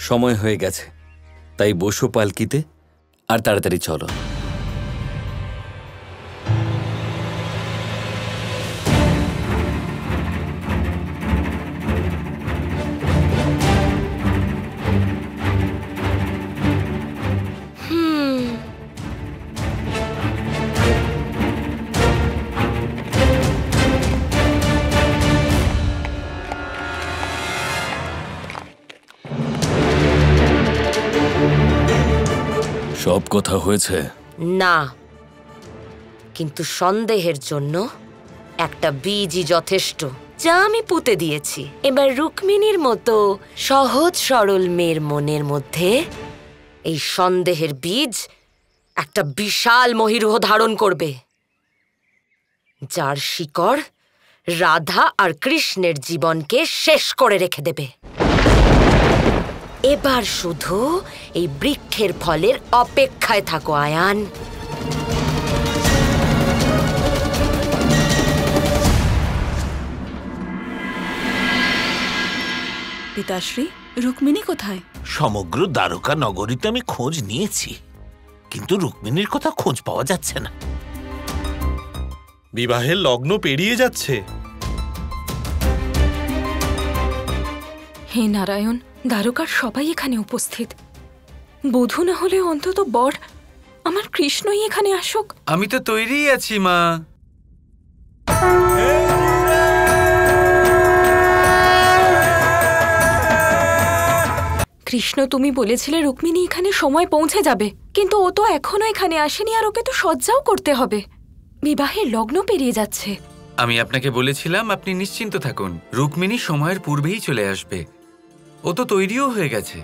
সময় হয়ে গেছে, তাই বসো পালকিতে আর তাড়াতাড়ি চলো। সব কথা হয়েছে না, কিন্তু সন্দেহের জন্য একটা বীজই যথেষ্ট, যা আমি পুঁতে দিয়েছি। এবার রুক্মিণীর মতো সহজ সরল মেয়ের মনের মধ্যে এই সন্দেহের বীজ একটা বিশাল মহীরুহ ধারণ করবে, যার শিকড় রাধা আর কৃষ্ণের জীবনকে শেষ করে রেখে দেবে। এবার শুধু এই বৃক্ষের ফলের অপেক্ষায় থাকো আয়ান। পিতাশ্রী, রুক্মিণী কোথায়? সমগ্র দ্বারকা নগরীতে আমি খোঁজ নিয়েছি, কিন্তু রুক্মিণীর কথা খোঁজ পাওয়া যাচ্ছে না। বিবাহের লগ্ন পেরিয়ে যাচ্ছে। হে নারায়ণ, দ্বারকার সবাই এখানে উপস্থিত। বধূ না হলে অন্তত বর আমার কৃষ্ণই এখানে আসুক। আমি তো তৈরি আছি মা। কৃষ্ণ, তুমি বলেছিলে রুক্মিণী এখানে সময় পৌঁছে যাবে, কিন্তু ও তো এখনো এখানে আসেনি, আর ওকে তো সজ্জাও করতে হবে। বিবাহের লগ্ন পেরিয়ে যাচ্ছে। আমি আপনাকে বলেছিলাম আপনি নিশ্চিন্ত থাকুন, রুক্মিণী সময়ের পূর্বেই চলে আসবে। ও তো তৈরিও হয়ে গেছে।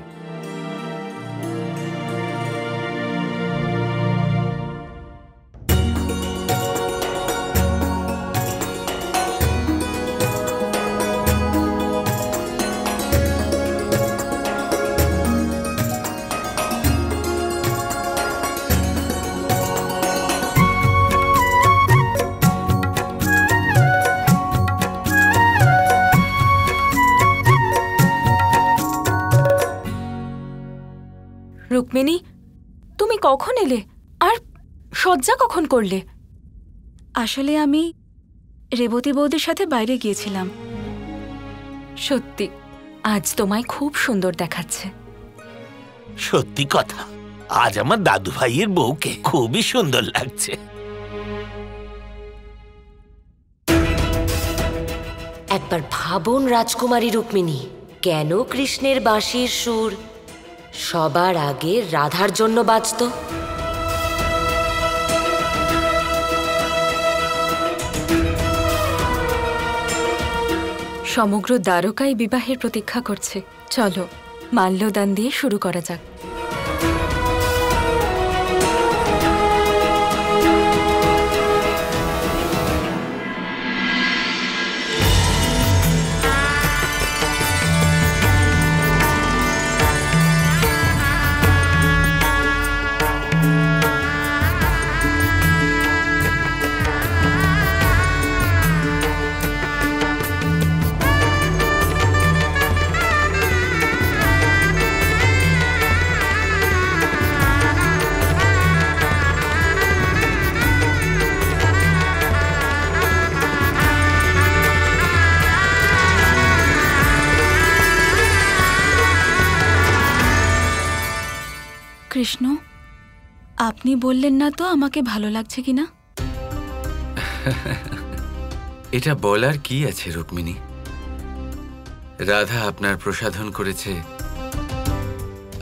রুক্মিণী, তুমি কখন এলে আর সজ্জা কখন করলে? আসলে আমি রেবতী বৌদির সাথে বাইরে গিয়েছিলাম। সত্যি আজ তোমায় খুব সুন্দর দেখাচ্ছে। সত্যি কথা, আজ আমার দাদু ভাইয়ের বউকে খুবই সুন্দর লাগছে। একবার ভাবুন রাজকুমারী রুক্মিণী, কেন কৃষ্ণের বাঁশির সুর সবার আগে রাধার জন্য বাজত? সমগ্র দ্বারকায় বিবাহের প্রতীক্ষা করছে। চলো মাল্যদান দিয়ে শুরু করা যাক। কৃষ্ণ, আপনি বললেন না তো আমাকে ভালো লাগছে কিনা? এটা বলার কি আছে রুক্মিণী? রাধা আপনার প্রসাধন করেছে,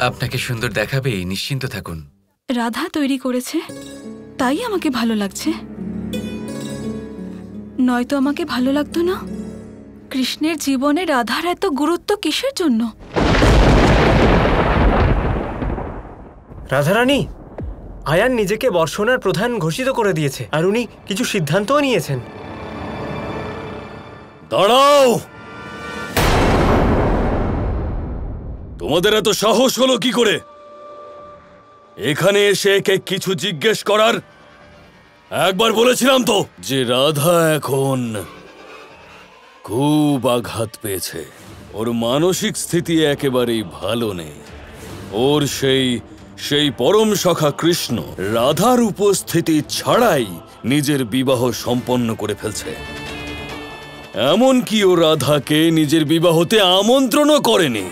আপনাকে সুন্দর দেখাবেই, নিশ্চিন্ত থাকুন। রাধা তৈরি করেছে তাই আমাকে ভালো লাগছে, নয়তো আমাকে ভালো লাগতো না। কৃষ্ণের জীবনে রাধার এত গুরুত্ব কিসের জন্য? রাধারানী, আয়ান নিজেকে বর্ষণার প্রধান ঘোষিত করে দিয়েছে, আর উনি কিছু সিদ্ধান্তও নিয়েছেন। দাঁড়াও! তোমাদের এত সাহস হলো কি করে এখানে এসে একে কিছু জিজ্ঞেস করার? একবার বলেছিলাম তো যে রাধা এখন খুব আঘাত পেয়েছে। ওর মানসিক স্থিতি একেবারেই ভালো নেই। ওর সেই পরম সখা কৃষ্ণ রাধার উপস্থিতি ছাড়াই নিজের বিবাহ সম্পন্ন করে ফেলছে। এমনকি ও রাধাকে নিজের বিবাহতে আমন্ত্রণও করেনি।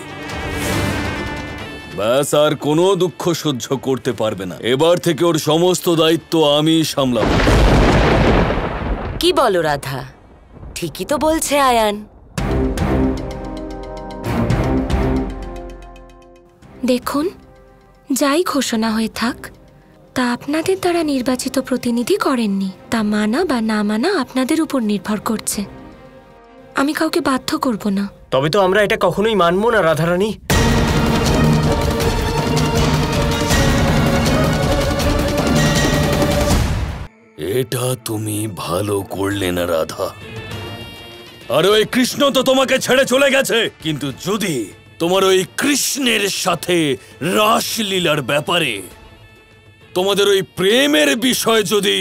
ব্যাস, আর কোনো দুঃখ সহ্য করতে পারবে না। এবার থেকে ওর সমস্ত দায়িত্ব আমি সামলাবো। কি বলো রাধা? ঠিকই তো বলছে আয়ান। দেখুন, যাই ঘোষণা হয়ে থাক, তা আপনাদের দ্বারা নির্বাচিত প্রতিনিধি করেননি। তা মানা বা না মানা আপনাদের উপর নির্ভর করছে। আমি কাউকে বাধ্য করব না। তবে তো আমরা এটা কখনোই মানব না রাধারানী। এটা তুমি ভালো করলে না রাধা। আর ওই কৃষ্ণ তো তোমাকে ছেড়ে চলে গেছে, কিন্তু যদি তোমার ওই কৃষ্ণের সাথে রাসলীলার ব্যাপারে, তোমাদের ওই প্রেমের বিষয় যদি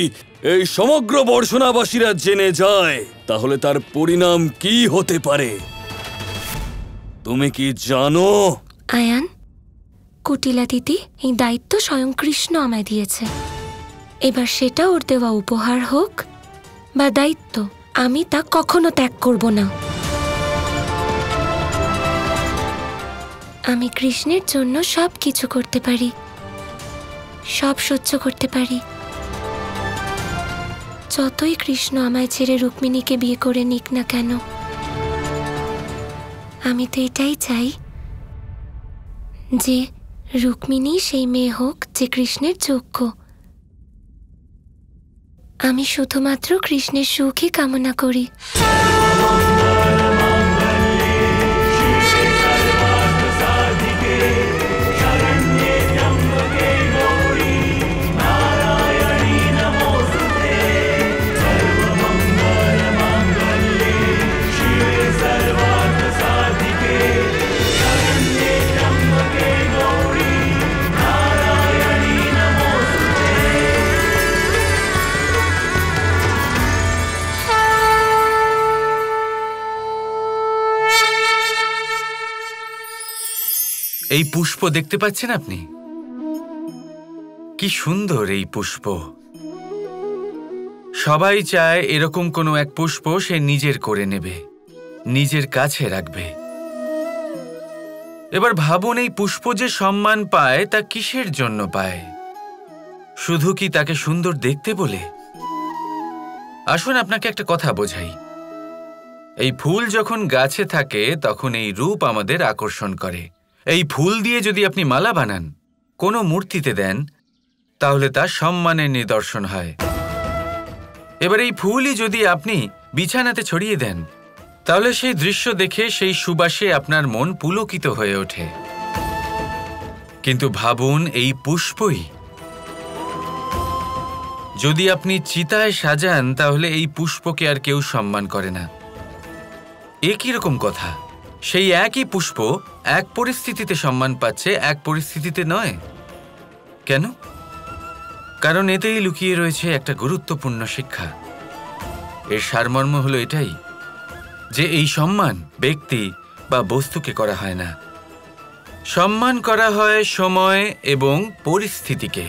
এই সমগ্র বর্ষণাবাসীরা জেনে যায়, তাহলে তার পরিণাম কি হতে পারে তুমি কি জানো? আয়ান, কুটিলা দিদি, এই দায়িত্ব স্বয়ং কৃষ্ণ আমায় দিয়েছে। এবার সেটা ওর দেওয়া উপহার হোক বা দায়িত্ব, আমি তা কখনো ত্যাগ করব না। আমি কৃষ্ণের জন্য সব কিছু করতে পারি, সব সহ্য করতে পারি। যতই কৃষ্ণ আমায় ছেড়ে রুক্মিণীকে বিয়ে করে নিক না কেন, আমি তো এটাই চাই যে রুক্মিণী সেই মেয়ে হোক যে কৃষ্ণের যোগ্য। আমি শুধুমাত্র কৃষ্ণের সুখই কামনা করি। এই পুষ্প দেখতে পাচ্ছেন আপনি? কি সুন্দর এই পুষ্প। সবাই চায় এরকম কোনো এক পুষ্প সে নিজের করে নেবে, নিজের কাছে রাখবে। এবার ভাবুন, এই পুষ্প যে সম্মান পায় তা কিসের জন্য পায়? শুধু কি তাকে সুন্দর দেখতে বলে? আসুন আপনাকে একটা কথা বোঝাই। এই ফুল যখন গাছে থাকে তখন এই রূপ আমাদের আকর্ষণ করে। এই ফুল দিয়ে যদি আপনি মালা বানান, কোনো মূর্তিতে দেন, তাহলে তা সম্মানের নিদর্শন হয়। এবার এই ফুলই যদি আপনি বিছানাতে ছড়িয়ে দেন, তাহলে সেই দৃশ্য দেখে সেই সুবাসে আপনার মন পুলকিত হয়ে ওঠে। কিন্তু ভাবুন, এই পুষ্পই যদি আপনি চিতায় সাজান, তাহলে এই পুষ্পকে আর কেউ সম্মান করে না। এ কিরকম কথা? সেই একই পুষ্প এক পরিস্থিতিতে সম্মান পাচ্ছে, এক পরিস্থিতিতে নয়। কেন? কারণ এতেই লুকিয়ে রয়েছে একটা গুরুত্বপূর্ণ শিক্ষা। এর সারমর্ম হলো এটাই যে এই সম্মান ব্যক্তি বা বস্তুকে করা হয় না, সম্মান করা হয় সময় এবং পরিস্থিতিকে।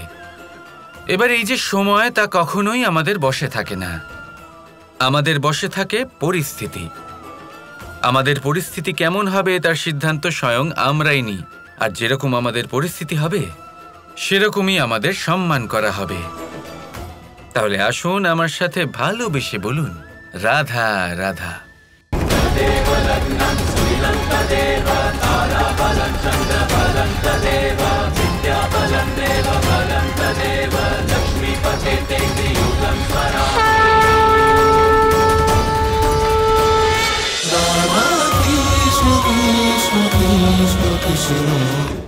এবার এই যে সময়, তা কখনোই আমাদের বশে থাকে না। আমাদের বশে থাকে পরিস্থিতি। আমাদের পরিস্থিতি কেমন হবে তার সিদ্ধান্ত স্বয়ং আমরাই নিই। আর যেরকম আমাদের পরিস্থিতি হবে সেরকমই আমাদের সম্মান করা হবে। তাহলে আসুন আমার সাথে ভালোবেসে বলুন, Radha Radha. Krishna Krishna Krishna Krishna